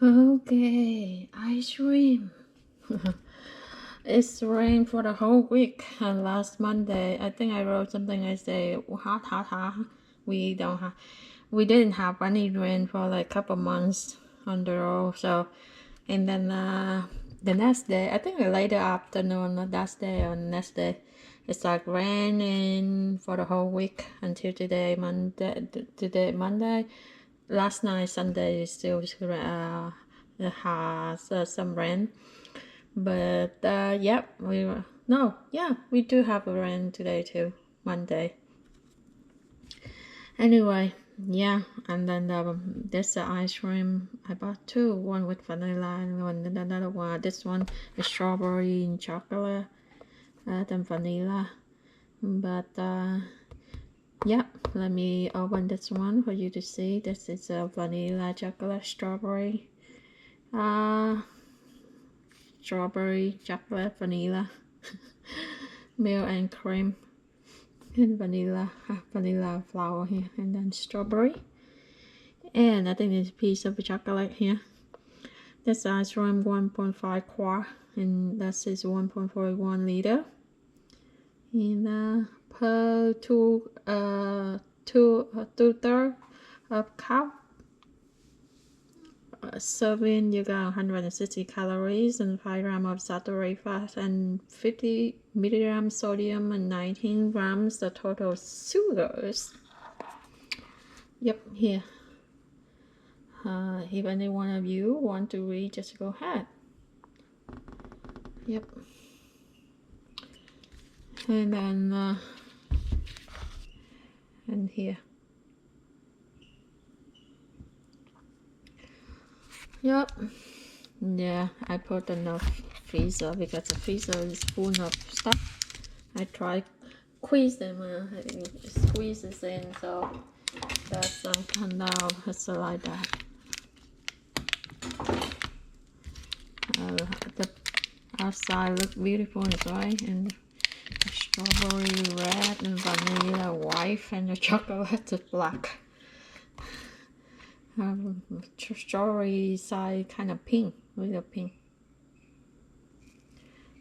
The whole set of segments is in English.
Okay, ice cream. It's rained for the whole week. And last Monday, I think I wrote something. I say hot, hot, hot. We don't have, we didn't have any rain for like a couple months on the road. So, and then the next day, I think the later afternoon, the last day or next day, it's like raining for the whole week until today, Monday. Today, Monday. Last night, Sunday, still has some rain. But yep, we were no, yeah, we do have a rain today too, Monday. Anyway, yeah, and then there's the ice cream. I bought two, one with vanilla and another one. This one is strawberry and chocolate, then vanilla. But yeah, let me open this one for you to see. This is a vanilla chocolate strawberry. Strawberry chocolate vanilla milk and cream and vanilla flour here, and then strawberry, and I think there's a piece of chocolate here. That's ice cream 1.5 quart, and that is 1.41 liter. And per two-third of cup serving, you got 160 calories and 5 grams of saturated fat and 50 milligrams sodium and 19 grams the total sugars. Yep, here. If any one of you want to read, just go ahead. Yep. And then and here. Yep. Yeah, I put enough freezer because the freezer is full of stuff. I try squeeze them, squeeze this in, so that's now it's like that. The outside look beautiful inside, and the strawberry red and vanilla white, and the chocolate is black. Strawberry side kind of pink, little pink.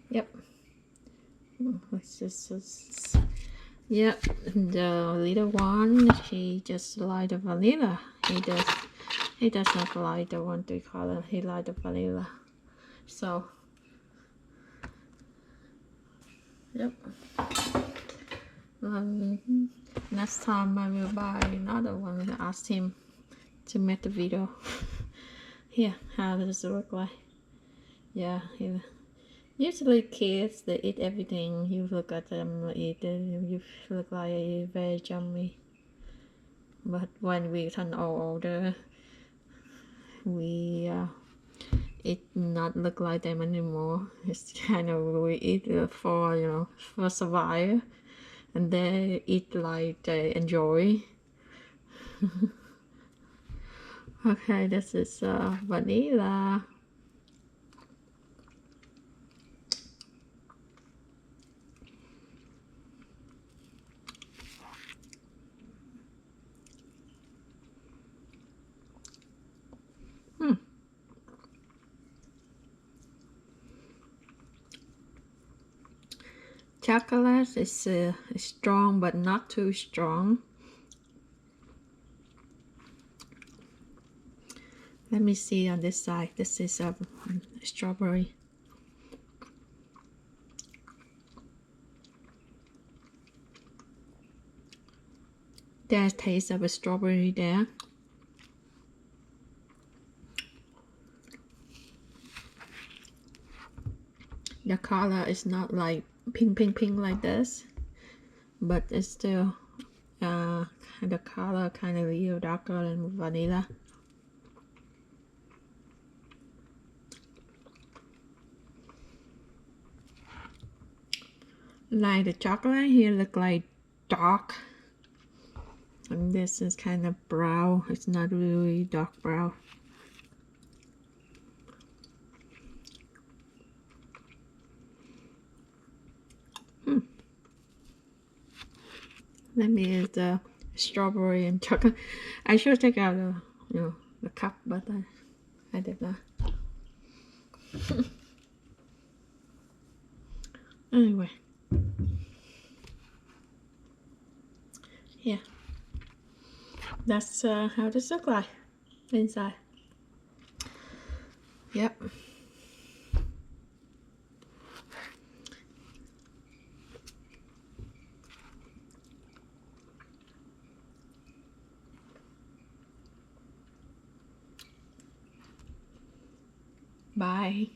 Yep. It's just yep. The little one, he just like the vanilla. He does not like the one they call it. He like the vanilla. So yep. Next time I will buy another one and ask him to make the video. Here, how does it look like? Yeah, here. Usually kids, they eat everything. You look at them eat it, you look like very yummy. But when we turn older, we it not look like them anymore. It's kind of we eat for for survival, and they eat like they enjoy. Okay, this is vanilla. Chocolate is strong, but not too strong. Let me see on this side. This is a strawberry. There's taste of a strawberry there. The color is not like pink like this, but it's still the color kind of a little darker than vanilla. Like the chocolate here look like dark, and this is kind of brown. It's not really dark brown. Let me use the strawberry and chocolate. I should take out the the cup, but I did not. Anyway. Yeah. That's how this look like inside. Yep. Bye.